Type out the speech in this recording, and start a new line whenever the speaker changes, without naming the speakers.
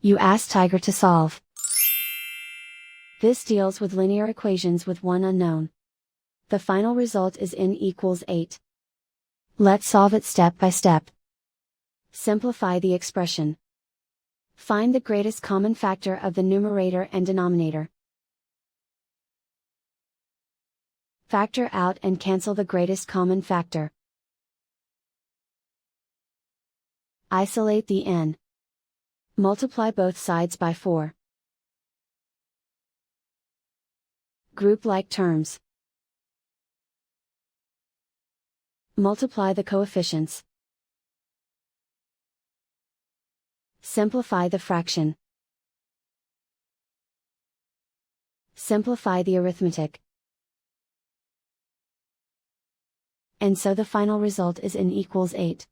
You ask Tiger to solve. This deals with linear equations with one unknown. The final result is n equals 8. Let's solve it step by step. Simplify the expression. Find the greatest common factor of the numerator and denominator. Factor out and cancel the greatest common factor. Isolate the n. Multiply both sides by 4. Group like terms. Multiply the coefficients. Simplify the fraction. Simplify the arithmetic. And so the final result is n equals 8.